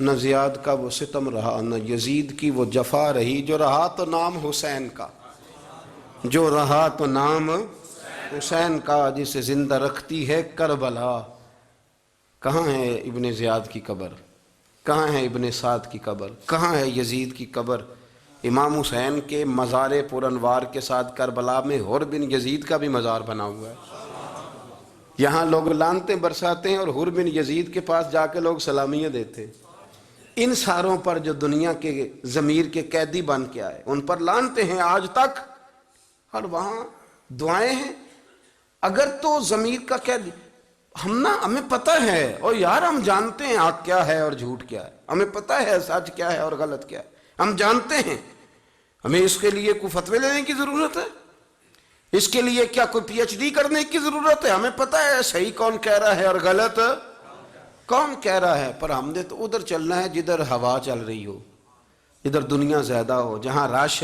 نہ زیاد کا وہ ستم رہا، نہ یزید کی وہ جفا رہی، جو رہا تو نام حسین کا، جو رہا تو نام حسین کا، جسے زندہ رکھتی ہے کربلا۔ کہاں ہے ابن زیاد کی قبر؟ کہاں ہے ابن سعد کی قبر؟ کہاں ہے یزید کی قبر؟ امام حسین کے مزار پر انوار کے ساتھ کربلا میں حر بن یزید کا بھی مزار بنا ہوا ہے۔ یہاں لوگ لعنتیں برساتے ہیں اور حر بن یزید کے پاس جا کے لوگ سلامیاں دیتے ہیں۔ ان ساروں پر جو دنیا کے ضمیر کے قیدی بن کے آئے، ان پر لعنتیں ہیں آج تک، اور وہاں دعائیں ہیں۔ اگر تو ضمیر کا قیدی، ہمیں پتہ ہے، اور یار ہم جانتے ہیں حق کیا ہے اور جھوٹ کیا ہے، ہمیں پتہ ہے سچ کیا ہے اور غلط کیا ہے، ہم جانتے ہیں۔ ہمیں اس کے لیے کوئی فتوے لینے کی ضرورت ہے؟ اس کے لیے کیا کوئی پی ایچ ڈی کرنے کی ضرورت ہے؟ ہمیں پتہ ہے صحیح کون کہہ رہا ہے اور غلط کون کہہ رہا ہے، پر ہم نے تو ادھر چلنا ہے جدھر ہوا چل رہی ہو، جدھر دنیا زیادہ ہو، جہاں رش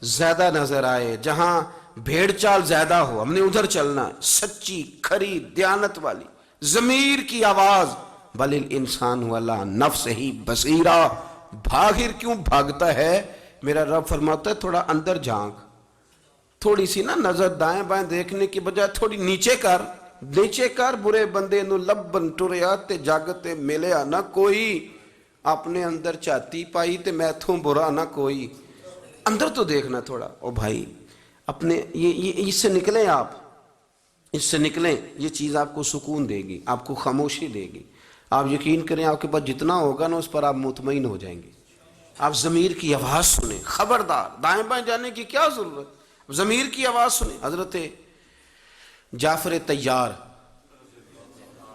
زیادہ نظر آئے، جہاں بھیڑ چال زیادہ ہو، ہم نے ادھر چلنا ہے۔ سچی کھری دیانت والی ضمیر کی آواز، بل الانسان والا نفس ہی بصیرہ، بھاگر کیوں بھاگتا ہے؟ میرا رب فرماتا ہے تھوڑا اندر جھانک، تھوڑی سی نا نظر دائیں بائیں دیکھنے کی بجائے تھوڑی نیچے کر، نیچے کر۔ برے بندے نو لبن ٹریا تے جگ تے ملیا نہ کوئی، اپنے اندر چاتی پائی تے میں تھوں برا نہ کوئی۔ اندر تو دیکھنا تھوڑا۔ او بھائی اپنے یہ اس سے نکلیں، آپ اس سے نکلیں، یہ چیز آپ کو سکون دے گی، آپ کو خاموشی دے گی۔ آپ یقین کریں آپ کے پاس جتنا ہوگا نا اس پر آپ مطمئن ہو جائیں گے۔ آپ ضمیر کی آواز سنیں، خبردار دائیں بائیں جانے کی کیا ضرورت، ضمیر کی آواز سنیں۔ حضرت جعفر طیار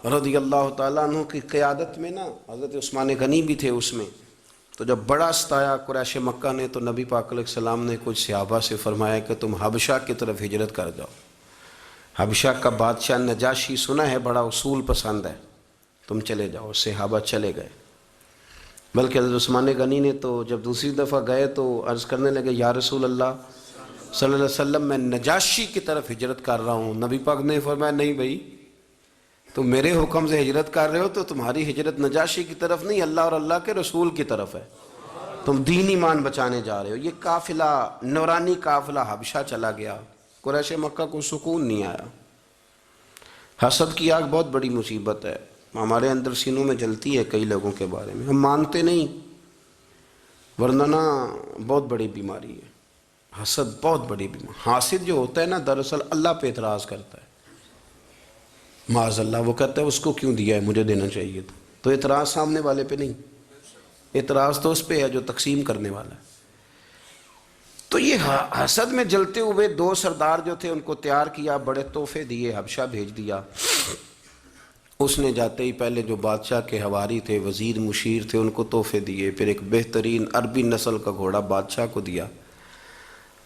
رضی اللہ تعالیٰ عنہ کی قیادت میں نا، حضرت عثمان غنی بھی تھے اس میں، تو جب بڑا ستایا قریش مکہ نے، تو نبی پاک علیہ السلام نے کچھ صحابہ سے فرمایا کہ تم حبشہ کی طرف ہجرت کر جاؤ۔ حبشہ کا بادشاہ نجاشی سنا ہے بڑا اصول پسند ہے، تم چلے جاؤ۔ صحابہ چلے گئے، بلکہ حضرت عثمان غنی نے تو جب دوسری دفعہ گئے تو عرض کرنے لگے یا رسول اللہ صلی اللہ علیہ وسلم میں نجاشی کی طرف ہجرت کر رہا ہوں۔ نبی پاک نے فرمایا نہیں بھائی، تم میرے حکم سے ہجرت کر رہے ہو تو تمہاری ہجرت نجاشی کی طرف نہیں، اللہ اور اللہ کے رسول کی طرف ہے، تم دین ایمان بچانے جا رہے ہو۔ یہ قافلہ، نورانی قافلہ حبشہ چلا گیا، قریش مکہ کو سکون نہیں آیا۔ حسد کی آگ بہت بڑی مصیبت ہے، ہمارے اندر سینوں میں جلتی ہے کئی لوگوں کے بارے میں، ہم مانتے نہیں، ورنہ نا بہت بڑی بیماری ہے حسد، بہت بڑی بیماری۔ حاسد جو ہوتا ہے نا دراصل اللہ پہ اعتراض کرتا ہے، معاذ اللہ، وہ کہتا ہے اس کو کیوں دیا ہے، مجھے دینا چاہیے تھا۔ تو اعتراض سامنے والے پہ نہیں، اعتراض تو اس پہ ہے جو تقسیم کرنے والا ہے۔ تو یہ حسد میں جلتے ہوئے دو سردار جو تھے ان کو تیار کیا، بڑے تحفے دیے، حبشہ بھیج دیا۔ اس نے جاتے ہی پہلے جو بادشاہ کے حواری تھے، وزیر مشیر تھے، ان کو تحفے دیے، پھر ایک بہترین عربی نسل کا گھوڑا بادشاہ کو دیا،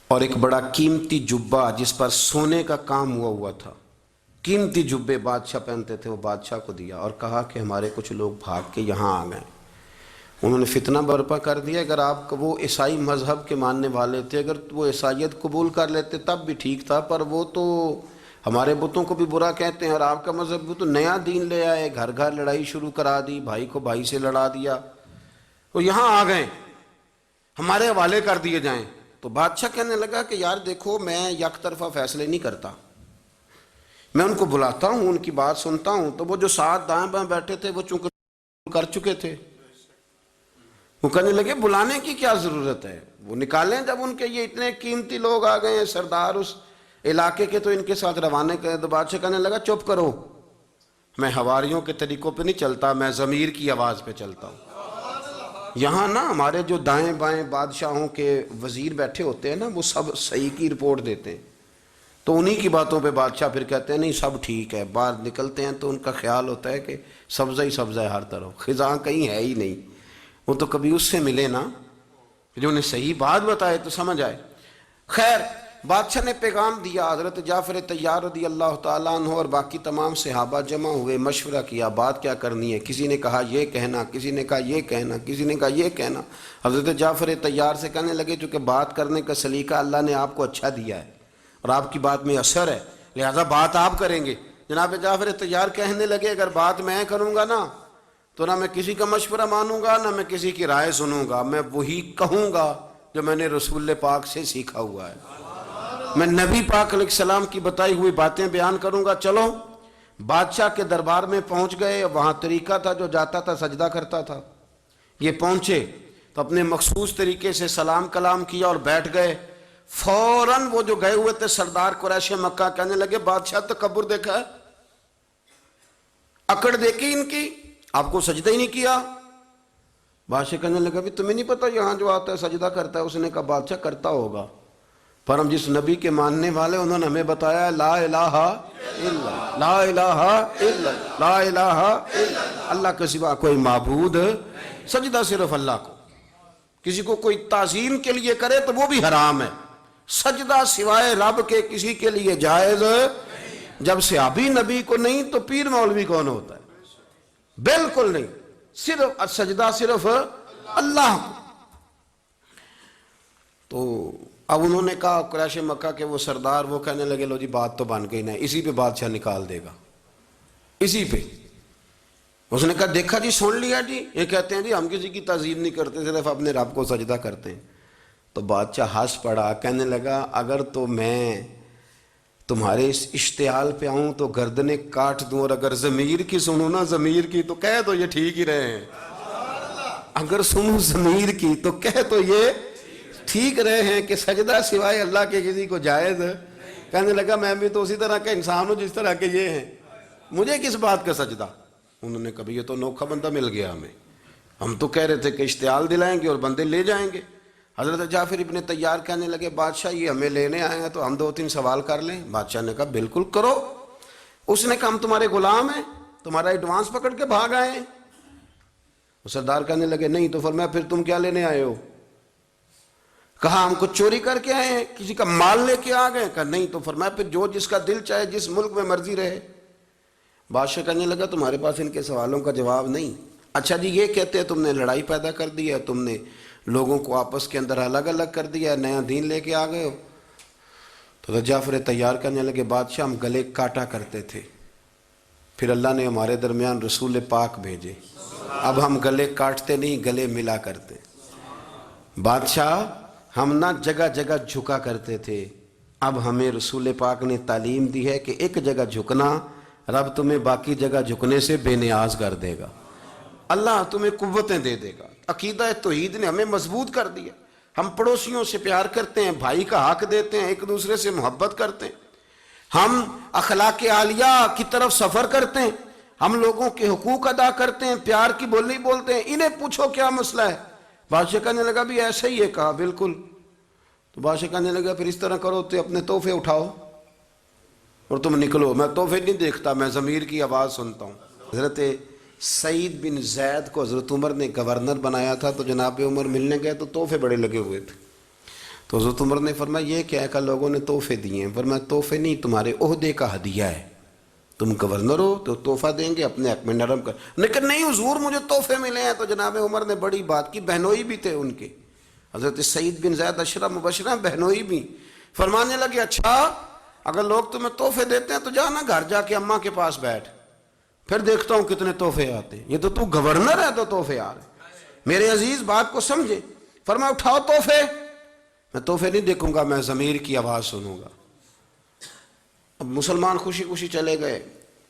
اور ایک بڑا قیمتی جبہ جس پر سونے کا کام ہوا تھا، قیمتی جبے بادشاہ پہنتے تھے، وہ بادشاہ کو دیا، اور کہا کہ ہمارے کچھ لوگ بھاگ کے یہاں آ گئے۔ انہوں نے فتنہ برپا کر دیا، اگر آپ کو، وہ عیسائی مذہب کے ماننے والے تھے، اگر وہ عیسائیت قبول کر لیتے تب بھی ٹھیک تھا، پر وہ تو ہمارے بتوں کو بھی برا کہتے ہیں، اور آپ کا مذہب بھی تو نیا دین لے آئے، گھر گھر لڑائی شروع کرا دی، بھائی کو بھائی سے لڑا دیا، وہ یہاں آ گئے، ہمارے حوالے کر دیے جائیں۔ تو بادشاہ کہنے لگا کہ یار دیکھو میں یک طرفہ فیصلے نہیں کرتا، میں ان کو بلاتا ہوں، ان کی بات سنتا ہوں، تو وہ جو ساتھ دائیں بائیں بیٹھے تھے وہ چونکہ کر چکے تھے، وہ کہنے لگے بلانے کی کیا ضرورت ہے، وہ نکالیں، جب ان کے یہ اتنے قیمتی لوگ آ گئے ہیں، سردار اس علاقے کے، تو ان کے ساتھ روانے کریں۔ تو بادشاہ کہنے لگا چپ کرو، میں حواریوں کے طریقوں پہ نہیں چلتا، میں ضمیر کی آواز پہ چلتا ہوں۔ یہاں نا ہمارے جو دائیں بائیں بادشاہوں کے وزیر بیٹھے ہوتے ہیں نا، وہ سب صحیح کی رپورٹ دیتے ہیں، تو انہی کی باتوں پہ بادشاہ پھر کہتے ہیں نہیں سب ٹھیک ہے، باہر نکلتے ہیں تو ان کا خیال ہوتا ہے کہ سبزہ ہی سبزہ ہے ہر طرف، خزاں کہیں ہے ہی نہیں۔ وہ تو کبھی اس سے ملے نا جو انہیں صحیح بات بتائے تو سمجھ آئے۔ خیر بادشاہ نے پیغام دیا، حضرت جعفر طیار رضی اللہ تعالیٰ عنہ اور باقی تمام صحابہ جمع ہوئے، مشورہ کیا بات کیا کرنی ہے، کسی نے کہا یہ کہنا، کسی نے کہا یہ کہنا، کسی نے کہا یہ کہنا۔ حضرت جعفر طیار سے کہنے لگے چونکہ بات کرنے کا سلیقہ اللہ نے آپ کو اچھا دیا ہے اور آپ کی بات میں اثر ہے، لہذا بات آپ کریں گے۔ جناب جعفر طیار کہنے لگے اگر بات میں کروں گا نا تو نہ میں کسی کا مشورہ مانوں گا، نہ میں کسی کی رائے سنوں گا، میں وہی کہوں گا جو میں نے رسول پاک سے سیکھا ہوا ہے۔ میں نبی پاک علیہ السلام کی بتائی ہوئی باتیں بیان کروں گا۔ چلو بادشاہ کے دربار میں پہنچ گئے، وہاں طریقہ تھا جو جاتا تھا سجدہ کرتا تھا۔ یہ پہنچے تو اپنے مخصوص طریقے سے سلام کلام کیا اور بیٹھ گئے۔ فوراً وہ جو گئے ہوئے تھے سردار قریش مکہ کہنے لگے بادشاہ تکبر دیکھا ہے، اکڑ دیکھی ان کی، آپ کو سجدہ ہی نہیں کیا۔ بادشاہ کہنے لگا بھی تمہیں نہیں پتا یہاں جو آتا ہے سجدہ کرتا ہے؟ اس نے کہا بادشاہ کرتا ہوگا، پر ہم جس نبی کے ماننے والے انہوں نے ہمیں بتایا لا الہ الا لا الہ الا لا الہ الا اللہ کے سوا کوئی معبود، سجدہ صرف اللہ کو، کسی کو کوئی تعظیم کے لیے کرے تو وہ بھی حرام ہے، سجدہ سوائے رب کے کسی کے لیے جائز۔ جب صحابی نبی کو نہیں تو پیر مولوی کون ہوتا ہے؟ بالکل نہیں، صرف سجدہ صرف اللہ کو۔ تو اب انہوں نے کہا قریش مکہ کے وہ سردار، وہ کہنے لگے لو جی بات تو بن گئی، نہ اسی پہ بادشاہ نکال دے گا، اسی پہ۔ اس نے کہا دیکھا جی، سن لیا جی، یہ کہتے ہیں جی ہم کسی کی تعظیم نہیں کرتے، صرف اپنے رب کو سجدہ کرتے ہیں۔ تو بادشاہ ہنس پڑا، کہنے لگا اگر تو میں تمہارے اس اشتعال پہ آؤں تو گردنیں کاٹ دوں، اور اگر ضمیر کی سنوں نا، ضمیر کی تو کہہ تو یہ ٹھیک ہی رہے ہیں، اگر سنوں ضمیر کی تو کہہ تو یہ ٹھیک رہے ہیں کہ سجدہ سوائے اللہ کے کسی کو جائز ہے۔ کہنے لگا میں بھی تو اسی طرح کا انسان ہوں جس طرح کے یہ ہیں، مجھے کس بات کا سجدہ؟ انہوں نے کہا یہ تو نوکھا بندہ مل گیا ہمیں، ہم تو کہہ رہے تھے کہ اشتعال دلائیں گے اور بندے لے جائیں گے۔ حضرت جعفر ابن طیار کہنے لگے بادشاہ یہ ہمیں لینے آئے ہیں تو ہم 2-3 سوال کر لیں؟ بادشاہ نے کہا بالکل کرو۔ اس نے کہا ہم تمہارے غلام ہیں، تمہارا ایڈوانس پکڑ کے بھاگ آئے ہیں؟ سردار کہنے لگے نہیں۔ تو فرمایا پھر تم کیا لینے آئے ہو؟ کہا ہم کچھ چوری کر کے آئے ہیں، کسی کا مال لے کے آ گئے؟ کہا نہیں۔ تو فرمایا پھر جو جس کا دل چاہے جس ملک میں مرضی رہے۔ بادشاہ کہنے لگا تمہارے پاس ان کے سوالوں کا جواب نہیں؟ اچھا جی یہ کہتے ہیں تم نے لڑائی پیدا کر دی ہے، تم نے لوگوں کو آپس کے اندر الگ الگ کر دیا ہے، نیا دین لے کے آ گئے ہو۔ تو جعفر طیار کہنے لگے بادشاہ ہم گلے کاٹا کرتے تھے، پھر اللہ نے ہمارے درمیان رسول پاک بھیجے، اب ہم گلے کاٹتے نہیں گلے ملا کرتے۔ بادشاہ ہم نہ جگہ جگہ جھکا کرتے تھے، اب ہمیں رسول پاک نے تعلیم دی ہے کہ ایک جگہ جھکنا رب تمہیں باقی جگہ جھکنے سے بے نیاز کر دے گا، اللہ تمہیں قوتیں دے دے گا۔ عقیدہ توحید نے ہمیں مضبوط کر دیا، ہم پڑوسیوں سے پیار کرتے ہیں، بھائی کا حق دیتے ہیں، ایک دوسرے سے محبت کرتے ہیں، ہم اخلاق عالیہ کی طرف سفر کرتے ہیں، ہم لوگوں کے حقوق ادا کرتے ہیں، پیار کی بولی بولتے ہیں۔ انہیں پوچھو کیا مسئلہ ہے؟ بادشاہ کہنے لگا بھی ایسا ہی ہے۔ کہا بالکل۔ تو بادشاہ کہنے لگا پھر اس طرح کرو تو اپنے تحفے اٹھاؤ اور تم نکلو، میں تحفے نہیں دیکھتا، میں ضمیر کی آواز سنتا ہوں۔ حضرت سعید بن زید کو حضرت عمر نے گورنر بنایا تھا، تو جناب عمر ملنے گئے تو تحفے بڑے لگے ہوئے تھے۔ تو حضرت عمر نے فرمایا یہ کیا ہے؟ کہ لوگوں نے تحفے دیے ہیں۔ فرمایا تحفے نہیں، تمہارے عہدے کا ہدیہ ہے، تم گورنر ہو تو تحفہ دیں گے، اپنے حق میں نرم کر۔ لیکن نہیں حضور مجھے تحفے ملے ہیں۔ تو جناب عمر نے بڑی بات کی، بہنوئی بھی تھے ان کے، حضرت سعید بن زید عشرہ مبشرہ بہنوئی بھی۔ فرمانے لگے اچھا اگر لوگ تمہیں تحفے دیتے ہیں تو جانا گھر جا کے اماں کے پاس بیٹھ، پھر دیکھتا ہوں کتنے تحفے آتے ہیں، یہ تو گورنر ہے تو تحفے آ رہے۔ میرے عزیز بات کو سمجھے۔ فرمایا اٹھاؤ تحفے۔ میں تحفے نہیں دیکھوں گا، میں ضمیر کی آواز سنوں گا۔ اب مسلمان خوشی خوشی چلے گئے،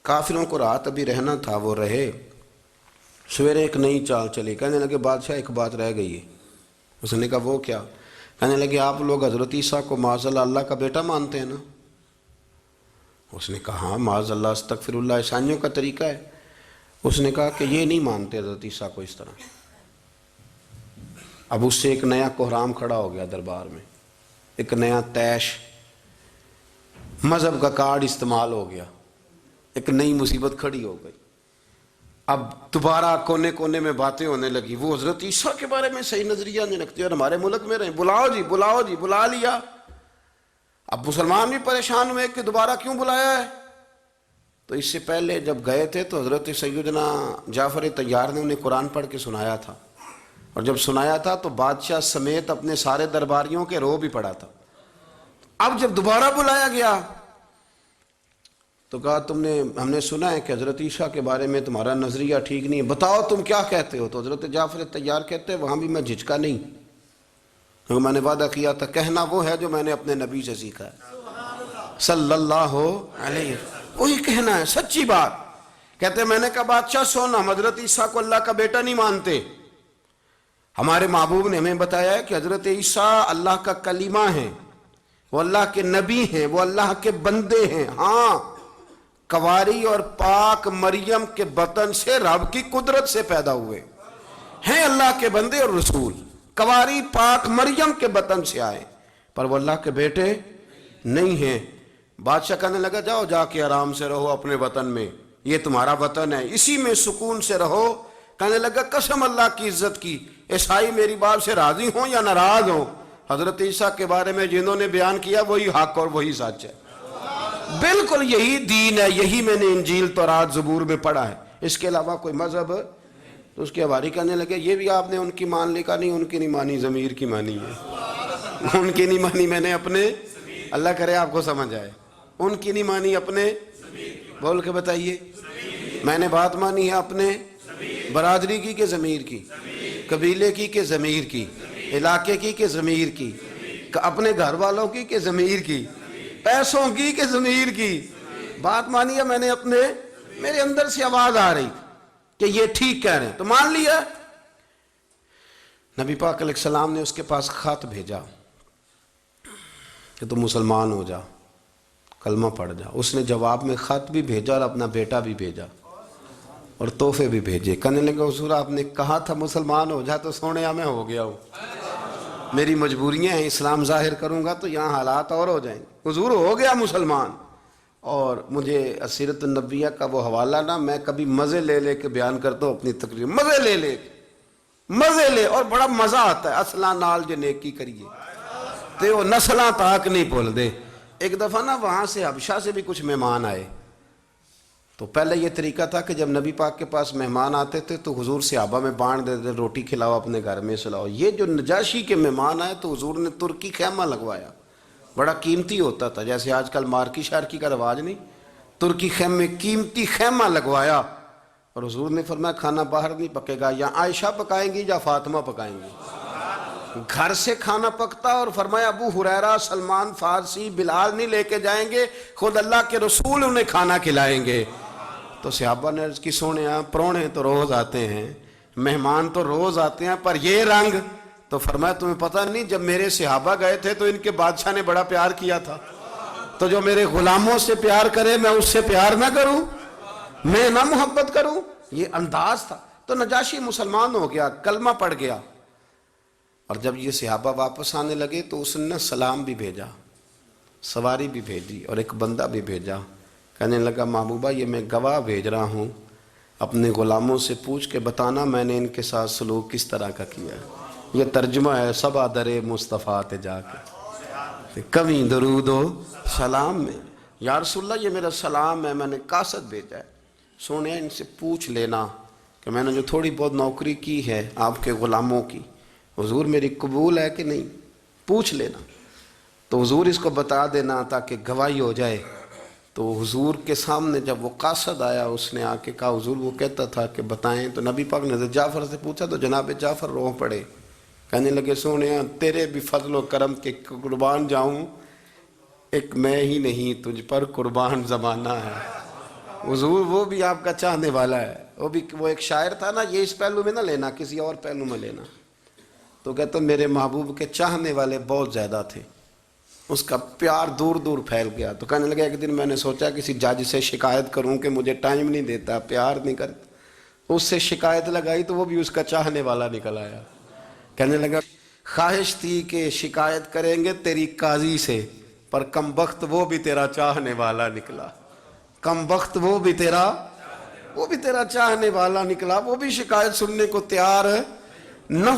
کافروں کو رات ابھی رہنا تھا، وہ رہے۔ سویرے ایک نئی چال چلی، کہنے لگے بادشاہ ایک بات رہ گئی ہے۔ اس نے کہا وہ کیا؟ کہنے لگے آپ لوگ حضرت عیسیٰ کو معاذ اللہ اللہ کا بیٹا مانتے ہیں نا؟ اس نے کہا ہاں معاذ اللہ استغفر اللہ، عیسائیوں کا طریقہ ہے۔ اس نے کہا کہ یہ نہیں مانتے حضرت عیسیٰ کو اس طرح۔ اب اس سے ایک نیا کوہرام کھڑا ہو گیا دربار میں، ایک نیا طیش، مذہب کا کارڈ استعمال ہو گیا، ایک نئی مصیبت کھڑی ہو گئی۔ اب دوبارہ کونے کونے میں باتیں ہونے لگی، وہ حضرت عیسیٰ کے بارے میں صحیح نظریہ نہیں رکھتے اور ہمارے ملک میں رہے، بلاؤ جی بلاؤ جی، بلا لیا۔ اب مسلمان بھی پریشان ہوئے کہ دوبارہ کیوں بلایا ہے؟ تو اس سے پہلے جب گئے تھے تو حضرت سیدنا جعفر طیار نے انہیں قرآن پڑھ کے سنایا تھا، اور جب سنایا تھا تو بادشاہ سمیت اپنے سارے درباریوں کے رو بھی پڑا تھا۔ اب جب دوبارہ بلایا گیا تو کہا ہم نے سنا ہے کہ حضرت عیسیٰ کے بارے میں تمہارا نظریہ ٹھیک نہیں ہے، بتاؤ تم کیا کہتے ہو؟ تو حضرت جعفر طیار کہتے ہیں وہاں بھی میں جھجکا نہیں، کیونکہ میں نے وعدہ کیا تھا کہنا وہ ہے جو میں نے اپنے نبی سے سیکھا ہے صلی اللہ علیہ، وہی کہنا ہے، سچی بات۔ کہتے ہیں میں نے کہا بادشاہ سونا، ہم حضرت عیسیٰ کو اللہ کا بیٹا نہیں مانتے، ہمارے محبوب نے ہمیں بتایا ہے کہ حضرت عیسیٰ اللہ کا کلمہ ہے، وہ اللہ کے نبی ہیں، وہ اللہ کے بندے ہیں۔ ہاں، کواری اور پاک مریم کے بطن سے رب کی قدرت سے پیدا ہوئے ہیں، اللہ کے بندے اور رسول، کواری پاک مریم کے بطن سے آئے، پر وہ اللہ کے بیٹے نہیں ہیں۔ بادشاہ کہنے لگا جاؤ جا کے آرام سے رہو اپنے وطن میں، یہ تمہارا وطن ہے، اسی میں سکون سے رہو۔ کہنے لگا قسم اللہ کی عزت کی، عیسائی میری بات سے راضی ہوں یا ناراض ہوں، حضرت عیسیٰ کے بارے میں جنہوں نے بیان کیا وہی حق اور وہی سچ ہے، بالکل یہی دین ہے، یہی میں نے انجیل تورات زبور میں پڑھا ہے، اس کے علاوہ کوئی مذہب۔ تو اس کے حواری کہنے لگے یہ بھی آپ نے ان کی مان لی؟ کہا نہیں، ان کی نہیں مانی، ضمیر کی مانی ہے، ان کی نہیں مانی میں نے اپنے، اللہ کرے آپ کو سمجھ آئے، ان کی نہیں مانی اپنے، بول کے بتائیے، میں نے بات مانی ہے اپنے برادری کی کہ ضمیر کی، قبیلے کی کہ ضمیر کی، علاقے کی کہ ضمیر کی، اپنے گھر والوں کی کہ ضمیر کی، پیسوں کی کہ ضمیر کی؟ بات مانی ہے میں نے اپنے، میرے اندر سے آواز آ رہی کہ یہ ٹھیک کہہ رہے ہیں تو مان لیا۔ نبی پاک علیہ السلام نے اس کے پاس خط بھیجا کہ تم مسلمان ہو جا، کلمہ پڑھ جا۔ اس نے جواب میں خط بھی بھیجا اور اپنا بیٹا بھی بھیجا اور تحفے بھی بھیجے۔ کہنے لگا حضور آپ نے کہا تھا مسلمان ہو جا تو سونے میں ہو گیا ہوں، میری مجبوریاں ہیں، اسلام ظاہر کروں گا تو یہاں حالات اور ہو جائیں گے۔ حضور ہو گیا مسلمان، اور مجھے سیرت النبیہ کا وہ حوالہ نا میں کبھی مزے لے لے کے بیان کرتا ہوں اپنی تقریر، مزے لے لے مزے لے، اور بڑا مزہ آتا ہے۔ اصلاں نال جو نیکی کریے تے وہ نسلاں تاک نہیں بھول دے۔ ایک دفعہ نا وہاں سے حبشہ سے بھی کچھ مہمان آئے، تو پہلے یہ طریقہ تھا کہ جب نبی پاک کے پاس مہمان آتے تھے تو حضور صحابہ میں بانٹ دیتے، روٹی کھلاؤ اپنے گھر میں سلاؤ۔ یہ جو نجاشی کے مہمان آئے تو حضور نے ترکی خیمہ لگوایا، بڑا قیمتی ہوتا تھا، جیسے آج کل مارکی شارکی کا رواج نہیں، ترکی خیمے قیمتی خیمہ لگوایا، اور حضور نے فرمایا کھانا باہر نہیں پکے گا، یا عائشہ پکائیں گی یا فاطمہ پکائیں گی، گھر سے کھانا پکتا۔ اور فرمایا ابو ہریرہ، سلمان فارسی، بلال نہیں لے کے جائیں گے، خود اللہ کے رسول انہیں کھانا کھلائیں گے۔ تو صحابہ نے عرض کی سونے پرونے تو روز آتے ہیں، مہمان تو روز آتے ہیں، پر یہ رنگ؟ تو فرمایا تمہیں پتہ نہیں جب میرے صحابہ گئے تھے تو ان کے بادشاہ نے بڑا پیار کیا تھا، تو جو میرے غلاموں سے پیار کرے میں اس سے پیار نہ کروں، میں نہ محبت کروں؟ یہ انداز تھا۔ تو نجاشی مسلمان ہو گیا، کلمہ پڑھ گیا، اور جب یہ صحابہ واپس آنے لگے تو اس نے سلام بھی بھیجا، سواری بھی بھیجی، اور ایک بندہ بھی بھیجا۔ کہنے لگا محبوبہ یہ میں گواہ بھیج رہا ہوں، اپنے غلاموں سے پوچھ کے بتانا میں نے ان کے ساتھ سلوک کس طرح کا کیا ہے۔ یہ ترجمہ ہے سبا در مصطفیٰ تے جا کے کمی درود و سلام میں، یا رسول اللہ یہ میرا سلام ہے، میں نے قاصد بھیجا ہے، سونے ان سے پوچھ لینا کہ میں نے جو تھوڑی بہت نوکری کی ہے آپ کے غلاموں کی، حضور میری قبول ہے کہ نہیں، پوچھ لینا۔ تو حضور اس کو بتا دینا تاکہ گواہی ہو جائے۔ تو حضور کے سامنے جب وہ قاصد آیا اس نے آ کے کہا حضور وہ کہتا تھا کہ بتائیں، تو نبی پاک نے حضرت جعفر سے پوچھا تو جناب جعفر رو پڑے، کہنے لگے سونے تیرے بھی فضل و کرم کے قربان جاؤں، ایک میں ہی نہیں تجھ پر قربان زمانہ ہے۔ حضور وہ بھی آپ کا چاہنے والا ہے، وہ ایک شاعر تھا نا، یہ اس پہلو میں نہ لینا کسی اور پہلو میں لینا، تو کہتا میرے محبوب کے چاہنے والے بہت زیادہ تھے، اس کا پیار دور دور پھیل گیا۔ تو کہنے لگا ایک دن میں نے سوچا کسی جج سے شکایت کروں کہ مجھے ٹائم نہیں دیتا، پیار نہیں کرتا، اس سے شکایت لگائی تو وہ بھی اس کا چاہنے والا نکل آیا۔ کہنے لگا خواہش تھی کہ شکایت کریں گے تیری قاضی سے، پر کم بخت وہ بھی تیرا چاہنے والا نکلا، کم بخت وہ بھی تیرا چاہنے والا نکلا، وہ بھی شکایت سننے کو تیار نہ